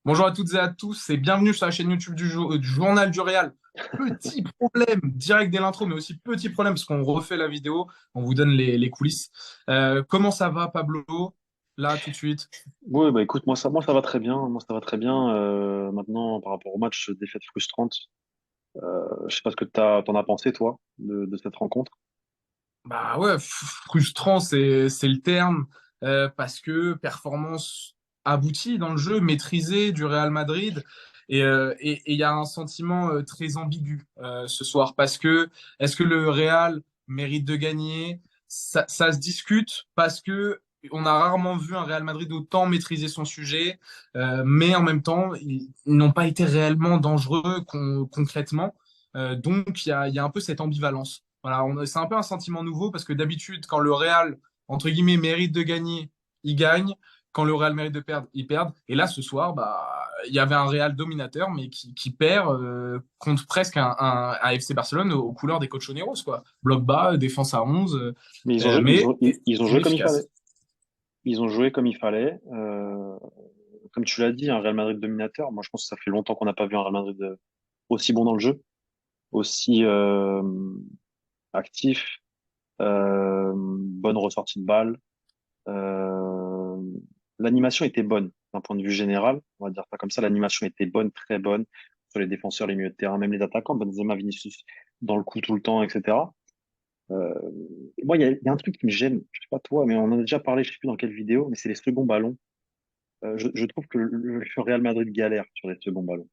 Bonjour à toutes et à tous et bienvenue sur la chaîne YouTube du Journal du Réal. Petit problème, direct dès l'intro, mais aussi petit problème parce qu'on refait la vidéo, on vous donne les coulisses. Comment ça va, Pablo? Là, tout de suite. Oui, bah écoute, moi ça va très bien. Moi ça va très bien. Maintenant, par rapport au match, défaite frustrante. Je sais pas ce que t'en as pensé toi de cette rencontre. Bah ouais, frustrant, c'est le terme, parce que performance aboutie dans le jeu, maîtrisée du Real Madrid. Et il y a un sentiment très ambigu ce soir, parce que est-ce que le Real mérite de gagner? Ça se discute, parce que on a rarement vu un Real Madrid autant maîtriser son sujet, mais en même temps, ils n'ont pas été réellement dangereux concrètement. Donc il y a un peu cette ambivalence. Voilà, c'est un peu un sentiment nouveau parce que d'habitude, quand le Real, entre guillemets, mérite de gagner, il gagne. Quand le Real mérite de perdre, il perd. Et là, ce soir, bah, il y avait un Real dominateur, mais qui perd contre presque un FC Barcelone aux couleurs des Colchoneros, quoi. Bloc bas, défense à 11, Mais mais ils ont full joué comme il fallait. efficace. Ils ont joué comme il fallait. Comme tu l'as dit, un Real Madrid dominateur. Moi, je pense que ça fait longtemps qu'on n'a pas vu un Real Madrid aussi bon dans le jeu, aussi actif, bonne ressortie de balle. Euh, L'animation était bonne d'un point de vue général, on va dire ça comme ça. L'animation était bonne, très bonne sur les défenseurs, les milieux de terrain, même les attaquants, Benzema, Vinicius dans le coup tout le temps, etc. Euh, Moi, il y a un truc qui me gêne, je sais pas toi, mais on en a déjà parlé, je sais plus dans quelle vidéo, mais c'est les seconds ballons. Je trouve que le Real Madrid galère sur les seconds ballons.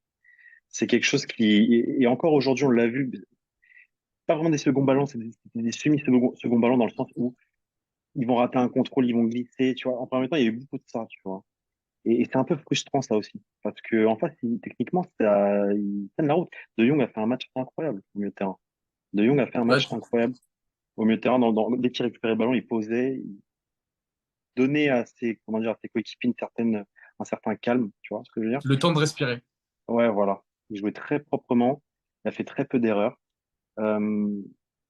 C'est quelque chose et encore aujourd'hui, on l'a vu, pas vraiment des seconds ballons, c'est des semi-seconds ballons dans le sens où ils vont rater un contrôle, ils vont glisser, tu vois. En premier temps, il y a eu beaucoup de ça, tu vois. Et c'est un peu frustrant ça aussi, parce que en face, techniquement, ils tiennent la route. De Jong a fait un match incroyable au milieu de terrain. De Jong a fait un Ouais, match incroyable au milieu de terrain. Dès qu'il récupérait le ballon, il posait, il donnait à ses, comment dire, à ses coéquipiers un certain calme, tu vois ce que je veux dire? le temps de respirer. Ouais, voilà. Il jouait très proprement, il a fait très peu d'erreurs. Euh,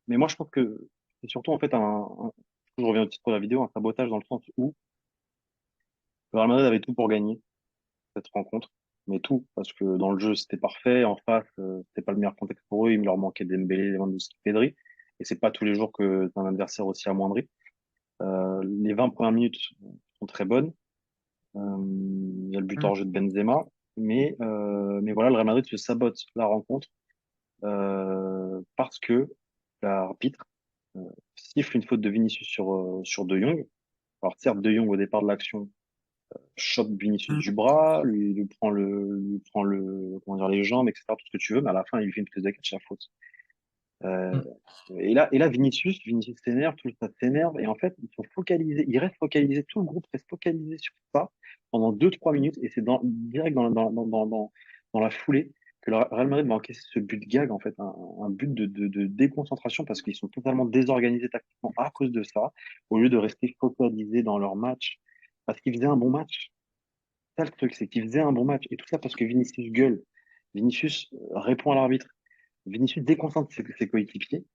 mais moi, je trouve que c'est surtout en fait je reviens au titre de la vidéo, un sabotage dans le sens où le Real Madrid avait tout pour gagner cette rencontre, mais tout, parce que dans le jeu, c'était parfait. En face, c'était pas le meilleur contexte pour eux. Il leur manquait Dembélé, Lewandowski, Pedri. Et c'est pas tous les jours que t'as un adversaire aussi amoindri. Les 20 premières minutes sont très bonnes. Il y a le but hors jeu de Benzema. Mais voilà, le Real Madrid se sabote la rencontre parce que l'arbitre euh, siffle une faute de Vinicius sur De Jong. Alors certes, De Jong au départ de l'action chope Vinicius du bras, lui prend comment dire, les jambes, etc., tout ce que tu veux, mais à la fin, il lui fait une prise de catch à la faute. Euh, et là, Vinicius s'énerve, tout ça s'énerve, et en fait, ils sont focalisés, ils restent focalisés, tout le groupe reste focalisé sur ça pendant 2, 3 minutes, et c'est direct dans la foulée que le Real Madrid va encaisser ce but gag, en fait, un but de déconcentration, parce qu'ils sont totalement désorganisés tactiquement à cause de ça, au lieu de rester focalisés dans leur match, parce qu'ils faisaient un bon match. Ça, le truc, c'est qu'il faisait un bon match. Et tout ça parce que Vinicius gueule. Vinicius répond à l'arbitre. Vinicius déconcentre ses coéquipiers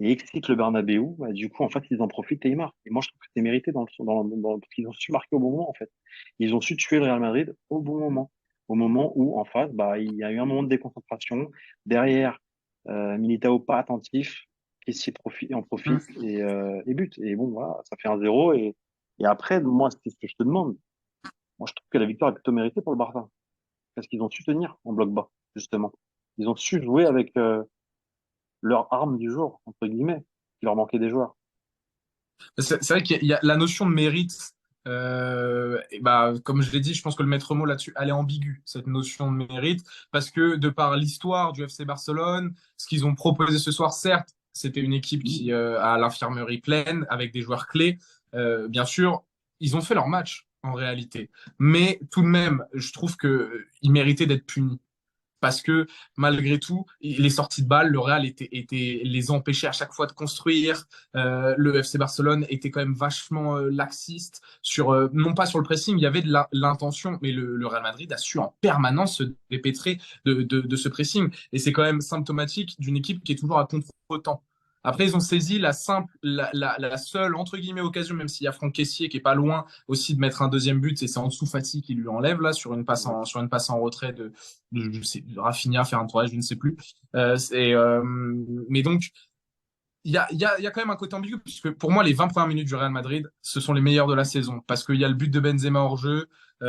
et excite le Bernabéu. Bah, du coup, en fait, ils en profitent et ils marquent. Et moi, je trouve que c'est mérité parce qu'ils ont su marquer au bon moment, en fait. Ils ont su tuer le Real Madrid au bon moment. Au moment où, en face, bah, il y a eu un moment de déconcentration. Derrière, Militao pas attentif, qui en profite et but. Et bon, voilà, ça fait 1-0. Et après, moi, c'est ce que je te demande. Moi, je trouve que la victoire est plutôt méritée pour le Barça. Parce qu'ils ont su tenir en bloc bas, justement. Ils ont su jouer avec leur arme du jour, entre guillemets, qui leur manquait des joueurs. C'est vrai qu'il y a la notion de mérite. Et bah, comme je l'ai dit, je pense que le maître mot là-dessus, elle est ambiguë, cette notion de mérite, parce que de par l'histoire du FC Barcelone, ce qu'ils ont proposé ce soir, certes, c'était une équipe qui a l'infirmerie pleine, avec des joueurs clés. Bien sûr, ils ont fait leur match en réalité, mais tout de même, je trouve que ils méritaient d'être punis parce que malgré tout, les sorties de balles, le Real les empêchait à chaque fois de construire. Le FC Barcelone était quand même vachement laxiste sur, non pas sur le pressing, il y avait de l'intention, mais le Real Madrid a su en permanence se dépêtrer de ce pressing. Et c'est quand même symptomatique d'une équipe qui est toujours à contre-temps. Après, ils ont saisi la seule, entre guillemets, occasion, même s'il y a Franck Kessié qui est pas loin aussi de mettre un deuxième but, et c'est en dessous Fati qui lui enlève, là, Ouais. sur une passe en retrait je sais, de Rafinha, faire un 3, je ne sais plus. Mais donc, il y a quand même un côté ambigu, puisque pour moi, les 20 premières minutes du Real Madrid, ce sont les meilleures de la saison. Parce qu'il y a le but de Benzema hors jeu.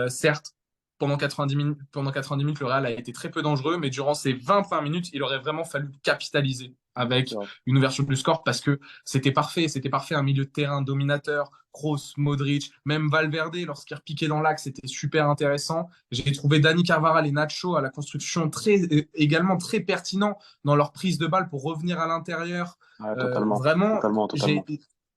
Certes, pendant 90 minutes, le Real a été très peu dangereux, mais durant ces 20 premières minutes, il aurait vraiment fallu capitaliser C'est avec vrai. une ouverture du score parce que c'était parfait. C'était parfait, un milieu de terrain dominateur. Kroos, Modric, même Valverde, lorsqu'il repiquait dans l'axe, c'était super intéressant. J'ai trouvé Dani Carvajal et Nacho à la construction également très pertinent dans leur prise de balle pour revenir à l'intérieur. Ouais, totalement, Vraiment, totalement, totalement.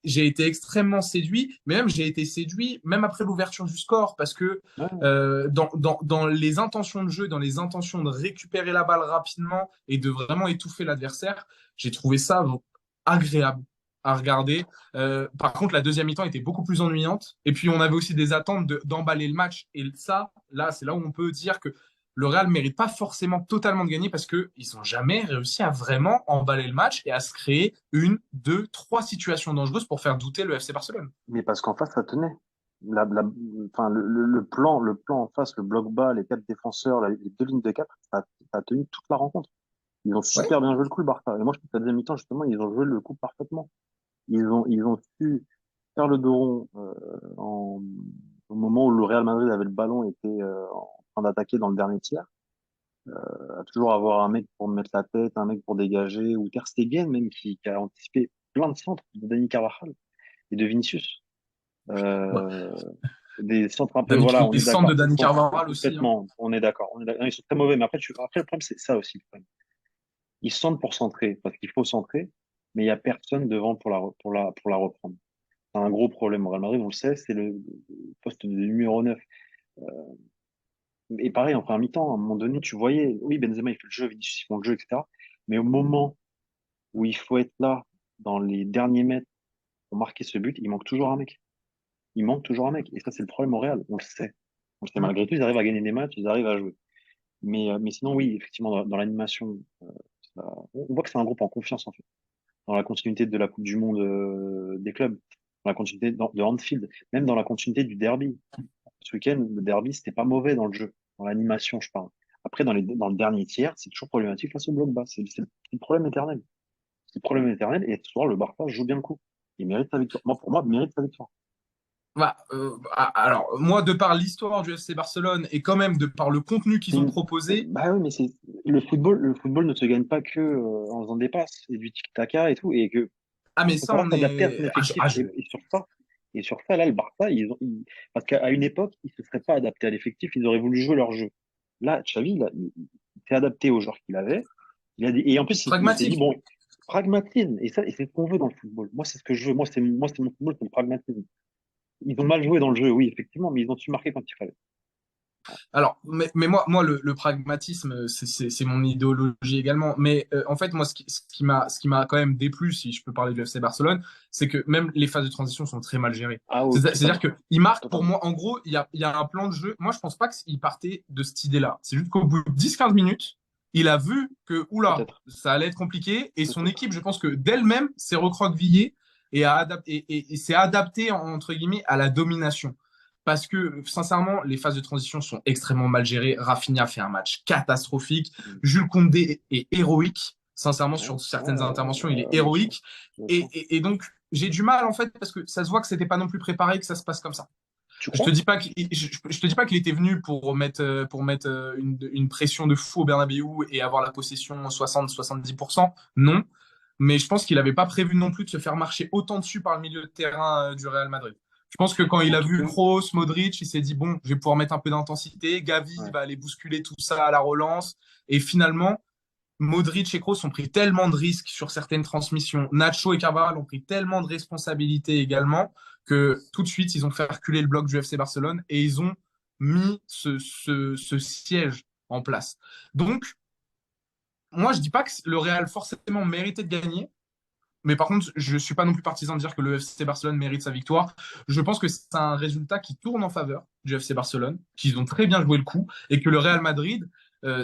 j'ai été extrêmement séduit, mais même j'ai été séduit, même après l'ouverture du score, parce que Ouais, dans les intentions de jeu, dans les intentions de récupérer la balle rapidement et de vraiment étouffer l'adversaire, j'ai trouvé ça agréable à regarder. Par contre, la deuxième mi-temps était beaucoup plus ennuyante. Et puis, on avait aussi des attentes d'emballer le match. Et ça, là, c'est là où on peut dire que le Real ne mérite pas forcément totalement de gagner parce qu'ils n'ont jamais réussi à vraiment emballer le match et à se créer une, deux, trois situations dangereuses pour faire douter le FC Barcelone. mais parce qu'en face, ça tenait. Enfin, le plan en face, le bloc bas, les quatre défenseurs, les deux lignes de quatre, ça a tenu toute la rencontre. Ils ont Ouais. super bien joué le coup, le Barça. Et moi, je trouve que la deuxième mi-temps, justement, ils ont joué le coup parfaitement. Ils ont su faire le dos rond au moment où le Real Madrid avait le ballon et était en train d'attaquer dans le dernier tiers. Toujours avoir un mec pour mettre la tête, un mec pour dégager, ou Ter Stegen même qui a anticipé plein de centres de Dani Carvajal et de Vinicius. Ouais. Euh, des centres un peu, Avec voilà, on les est centres de d'accord. Dani Carvajal aussi. Hein. Complètement, on est d'accord. On est d'accord. Non, ils sont très mauvais, mais après le problème, c'est ça aussi. Le problème. Ils centrent pour centrer, parce qu'il faut centrer, mais il y a personne devant pour la reprendre. C'est un gros problème au Real Madrid, on le sait, c'est le poste de numéro 9. Et pareil, en première mi-temps, à un moment donné, tu voyais, oui, Benzema, il fait le jeu, Vinicius, ils font le jeu, etc. Mais au moment où il faut être là, dans les derniers mètres, pour marquer ce but, il manque toujours un mec. Il manque toujours un mec. Et ça, c'est le problème au Real. On le sait. On le sait. Mm. Malgré tout, ils arrivent à gagner des matchs, ils arrivent à jouer. Mais sinon, oui, effectivement, dans l'animation, on voit que c'est un groupe en confiance, en fait. Dans la continuité de la Coupe du Monde des clubs, dans la continuité de Anfield, même dans la continuité du derby. Ce week-end, le derby, c'était pas mauvais dans le jeu, dans l'animation, je parle. Après, dans le dernier tiers, c'est toujours problématique face au bloc bas. C'est le problème éternel. C'est le problème éternel. Et ce soir, le Barça joue bien le coup. Il mérite sa victoire. Moi, pour moi, il mérite sa victoire. Alors, moi, de par l'histoire du FC Barcelone et quand même de par le contenu C'est qu'ils ont une- proposé, Bah oui, mais c'est le football ne se gagne pas que en faisant des passes et du tic-taka et tout, et que ah, mais faut ça, savoir on s'adapter à son est. effectif. Et sur ça, là, le Barça, parce qu'à une époque, ils se seraient pas adaptés à l'effectif, ils auraient voulu jouer leur jeu. Là, Xavi, il s'est adapté aux joueurs qu'il avait. Et en plus, il s'est dit, Pragmatique. bon, pragmatisme. Et ça, et c'est ce qu'on veut dans le football. Moi, c'est ce que je veux. Moi, c'est mon football, c'est le pragmatisme. Ils ont mal joué dans le jeu, oui, effectivement, mais ils ont su marquer quand il fallait. Alors, mais moi le pragmatisme, c'est mon idéologie également. Mais en fait, moi, ce qui m'a quand même déplu, si je peux parler du FC Barcelone, c'est que même les phases de transition sont très mal gérées. Ah oui, C'est-à-dire totalement, que il marque pour totalement. moi, en gros, il y a un plan de jeu. Moi, je pense pas qu'il partait de cette idée-là. C'est juste qu'au bout de 10-15 minutes, il a vu que, oula, Peut-être, ça allait être compliqué. Et son peut-être. équipe, je pense que d'elle-même, s'est recroquevillée et s'est adaptée, entre guillemets, à la domination. Parce que, sincèrement, les phases de transition sont extrêmement mal gérées. Rafinha fait un match catastrophique. Mm. Jules Koundé est héroïque. Sincèrement, Ouais, sur ouais, certaines interventions, il est bien sûr, héroïque. bien sûr. Et donc, j'ai du mal, en fait, parce que ça se voit que c'était pas non plus préparé que ça se passe comme ça. Tu crois? Je te dis pas qu'il était venu pour mettre une pression de fou au Bernabéu et avoir la possession 60-70%. Non. Mais je pense qu'il n'avait pas prévu non plus de se faire marcher autant dessus par le milieu de terrain du Real Madrid. Je pense que quand il En a tout vu cas, Kroos, Modric, il s'est dit, bon, je vais pouvoir mettre un peu d'intensité. Gavi ouais. va aller bousculer tout ça à la relance. Et finalement, Modric et Kroos ont pris tellement de risques sur certaines transmissions. Nacho et Carvajal ont pris tellement de responsabilités également que tout de suite, ils ont fait reculer le bloc du FC Barcelone et ils ont mis ce siège en place. Donc, moi, je dis pas que le Real forcément méritait de gagner, mais par contre, je ne suis pas non plus partisan de dire que le FC Barcelone mérite sa victoire. Je pense que c'est un résultat qui tourne en faveur du FC Barcelone, qu'ils ont très bien joué le coup, et que le Real Madrid,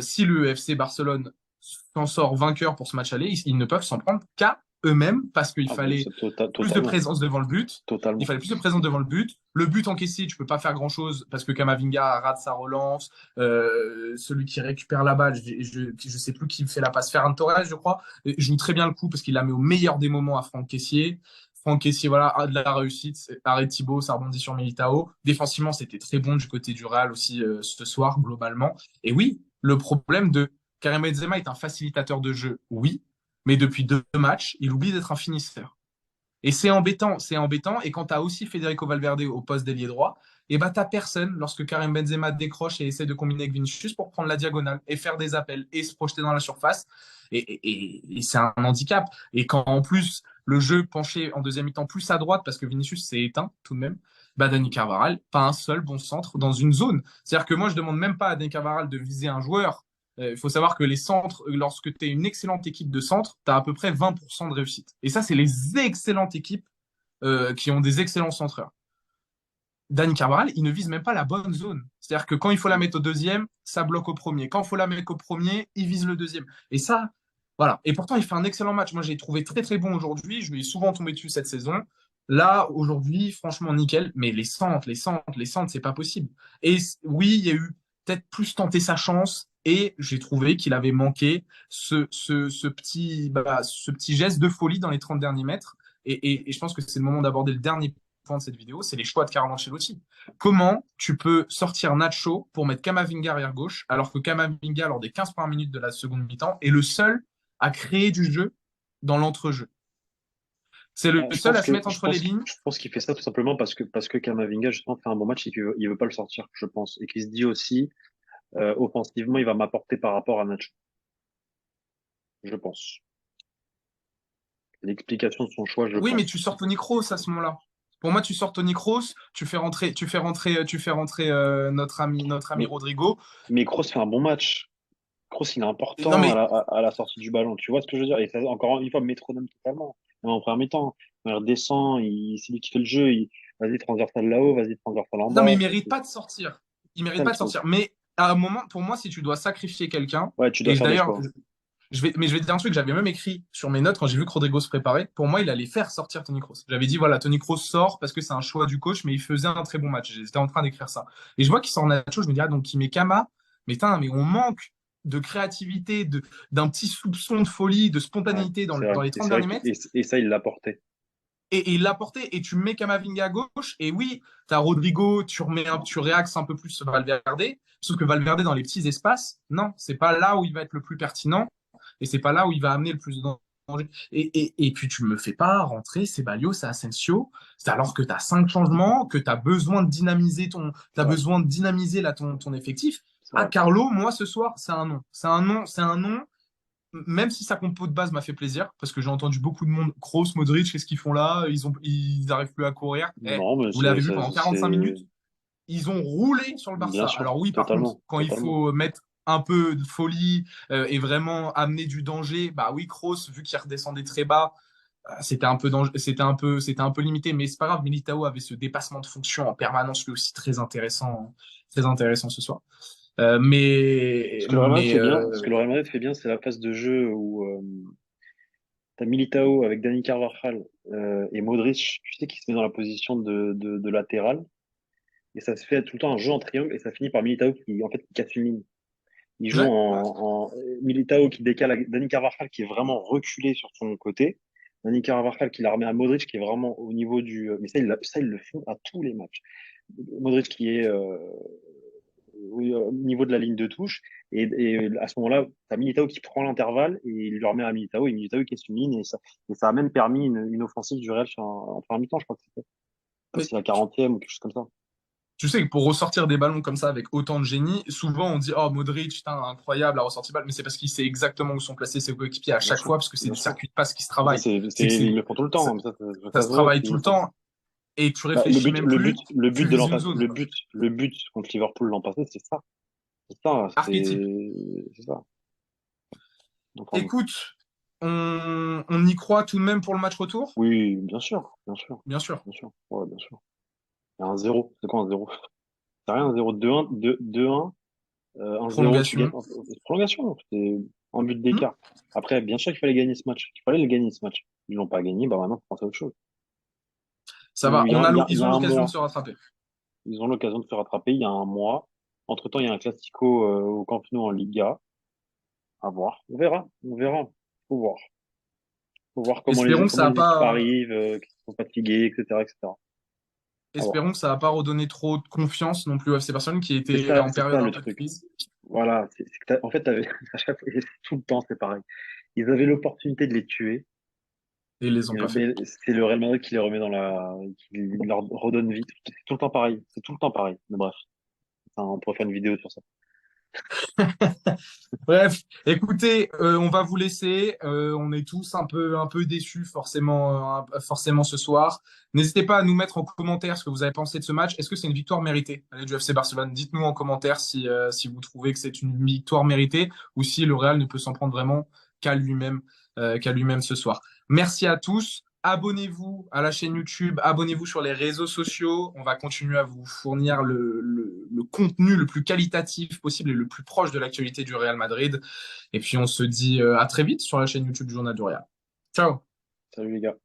si le FC Barcelone s'en sort vainqueur pour ce match aller, ils ne peuvent s'en prendre qu'à eux-mêmes parce qu'il Ah, bah, fallait plus de totalement, présence devant le but. Il totalement. fallait plus de présence devant le but. Le but encaissé, tu peux pas faire grand-chose parce que Kamavinga rate sa relance. Celui qui récupère la balle, je sais plus qui fait la passe, Ferran Torres, je crois, joue très bien le coup parce qu'il la met au meilleur des moments à Franck Kessié. Franck Kessié, voilà, a de la réussite. Arrêt Thibaut, ça rebondit sur Militao. Défensivement, c'était très bon du côté du Real aussi ce soir, globalement. Et oui, le problème de Karim Benzema est un facilitateur de jeu, oui, mais depuis 2 matchs, il oublie d'être un finisseur. Et c'est embêtant, c'est embêtant. Et quand tu as aussi Federico Valverde au poste d'ailier droit, et bah t'as personne lorsque Karim Benzema décroche et essaie de combiner avec Vinicius pour prendre la diagonale et faire des appels et se projeter dans la surface. Et c'est un handicap. Et quand en plus le jeu penchait en deuxième mi-temps plus à droite parce que Vinicius s'est éteint tout de même, bah Dani Carvajal, pas un seul bon centre dans une zone. C'est-à-dire que moi je demande même pas à Dani Carvajal de viser un joueur. Il faut savoir que les centres, lorsque tu es une excellente équipe de centre, tu as à peu près 20% de réussite. Et ça, c'est les excellentes équipes qui ont des excellents centreurs. Dani Carvajal, il ne vise même pas la bonne zone. C'est-à-dire que quand il faut la mettre au deuxième, ça bloque au premier. Quand il faut la mettre au premier, il vise le deuxième. Et ça, voilà. Et pourtant, il fait un excellent match. Moi, j'ai trouvé très, très bon aujourd'hui. Je lui ai souvent tombé dessus cette saison. Là, aujourd'hui, franchement, nickel. Mais les centres, c'est pas possible. Et oui, il y a eu peut-être plus tenté sa chance. Et j'ai trouvé qu'il avait manqué ce petit geste de folie dans les 30 derniers mètres. Et je pense que c'est le moment d'aborder le dernier point de cette vidéo, c'est les choix de Carlo Ancelotti. Comment tu peux sortir Nacho pour mettre Kamavinga arrière gauche, alors que Kamavinga, lors des 15 premières minutes de la seconde mi-temps, est le seul à créer du jeu dans l'entrejeu. C'est le Je seul pense à se que mettre entre les lignes. je pense qu'il fait ça tout simplement parce que Kamavinga justement fait un bon match et qu'il veut pas le sortir, je pense, et qu'il se dit aussi offensivement il va m'apporter par rapport à Nacho, je pense. L'explication de son choix, je Oui, mais pense. tu sors Toni Kroos à ce moment-là. Pour moi, tu sors Toni Kroos, tu fais rentrer notre ami Mais Rodrigo. mais Kroos fait un bon match. Kroos il est Non, important mais à la sortie du ballon. Tu vois ce que je veux dire? Et ça, encore une fois métronome totalement. Même en première mi-temps, il redescend, c'est lui qui fait le jeu. Vas-y transversal là-haut, vas-y transversal en non, mais bas. il mérite pas de sortir. Il C'est mérite ça le pas de truc. sortir. Mais à un moment, pour moi, si tu dois sacrifier quelqu'un, Ouais, tu dois et faire des d'ailleurs, choix. mais je vais te dire un truc, j'avais même écrit sur mes notes quand j'ai vu que Rodrigo se préparait. Pour moi, il allait faire sortir Toni Kroos. J'avais dit, voilà, Toni Kroos sort parce que c'est un choix du coach, mais il faisait un très bon match. J'étais en train d'écrire ça. Et je vois qu'il sort Nacho, je me dis, ah, donc il met Kama. Mais, mais on manque de créativité, d'un petit soupçon de folie, de Ouais, spontanéité c'est vrai. dans les Et 30 c'est vrai derniers mètres. et ça, il l'a porté. Et il l'a porté, et tu mets Kamavinga à gauche, et oui, tu as Rodrigo, tu réaxes un peu plus Valverde, sauf que Valverde dans les petits espaces, non, c'est pas là où il va être le plus pertinent, et c'est pas là où il va amener le plus de danger. Et puis tu me fais pas rentrer Ceballos et Asensio, c'est alors que tu as 5 changements, que tu as besoin de dynamiser C'est vrai. ton effectif. C'est Ah, vrai. Carlo, moi ce soir, c'est un non. C'est un non, c'est un non, même si sa compo de base m'a fait plaisir, parce que j'ai entendu beaucoup de monde, Kroos, Modric, qu'est-ce qu'ils font là? Ils arrivent plus à courir. Eh, Non, mais vous l'avez vu pendant 45 minutes, ils ont roulé sur le bien Barça. sûr, Alors oui, par contre, totalement, quand il totalement. faut mettre un peu de folie et vraiment amener du danger, bah oui, Kroos, vu qu'il redescendait très bas, c'était un peu limité, mais c'est pas grave. Militao avait ce dépassement de fonction en permanence, lui aussi très intéressant ce soir. Ce que le Real Madrid fait bien, c'est la phase de jeu où t'as Militao avec Dani Carvajal et Modric, tu sais, qui se met dans la position de latéral. Et ça se fait tout le temps un jeu en triangle et ça finit par Militao qui, en fait, qui casse une ligne. Il joue Ouais, en Militao qui décale à Dani Carvajal qui est vraiment reculé sur son côté. Dani Carvajal qui la remet à Modric qui est vraiment au niveau du. Mais ça, ils le font à tous les matchs. Modric qui est au niveau de la ligne de touche. Et à ce moment-là, tu as Militao qui prend l'intervalle et il le remet à Militao. Et Militao qui est une ligne. Et ça a même permis une offensive du Real en première mi-temps, je crois que c'était. Je sais pas mais si c'est la 40e ou quelque chose comme ça. tu sais que pour ressortir des ballons comme ça avec autant de génie, souvent on dit oh Modric, putain, incroyable, a ressorti balle, mais c'est parce qu'il sait exactement où sont placés ses coéquipiers à Bien chaque sûr, fois, parce que c'est bien des sûr. circuits de passe qui se Mais ça, travaillent. C'est que ils le font tout le temps. ça, Mais ça ça se se voit travaille qu'ils tout le le font. temps et tu Bah, réfléchis même plus, tu vises une zone, quoi. le but contre Liverpool l'an passé, c'est ça. C'est ça, Archétype. c'est ça. Enfin bon. Écoute, on y croit tout de même pour le match retour? Oui, bien sûr, bien sûr, Bien sûr. bien sûr. Ouais, bien sûr. Il y a un zéro. C'est quoi un zéro? C'est rien, un zéro. 2-1, 2-1, 1-0, tu gagnes. Prolongation. Prolongation. en but Hmm. d'écart. Après, bien sûr qu'il fallait gagner ce match. Il fallait le gagner ce match. Ils l'ont pas gagné, bah maintenant, faut penser à autre chose. Ça va, Il y ils a ont un l'occasion de mois, se rattraper. ils ont l'occasion de se rattraper. Il y a un mois. Entre-temps, il y a un Classico au Camp Nou en Liga. À voir. On verra. On verra. Faut voir. Faut voir Espérons que ça comment va les équipes pas, arrivent, qu'ils sont fatigués, etc., etc. À voir. espérons que ça va pas redonner trop de confiance non plus à ces personnes qui étaient en C'est période ça un le peu de truc. crise Voilà. C'est que en fait, à chaque fois, tout le temps, c'est pareil. Ils avaient l'opportunité de les tuer. et ils les ont pas fait. Mais c'est le Real Madrid qui les remet qui leur redonne vite. C'est tout le temps pareil. C'est tout le temps pareil. Mais bref, enfin, on pourrait faire une vidéo sur ça. Bref, écoutez, on va vous laisser. On est tous un peu déçus forcément ce soir. N'hésitez pas à nous mettre en commentaire ce que vous avez pensé de ce match. Est-ce que c'est une victoire méritée, allez, du FC Barcelone? Dites-nous en commentaire si vous trouvez que c'est une victoire méritée ou si le Real ne peut s'en prendre vraiment qu'à lui-même ce soir. Merci à tous. Abonnez-vous à la chaîne YouTube, abonnez-vous sur les réseaux sociaux. On va continuer à vous fournir le contenu le plus qualitatif possible et le plus proche de l'actualité du Real Madrid. Et puis on se dit à très vite sur la chaîne YouTube du Journal du Real. Ciao! Salut les gars.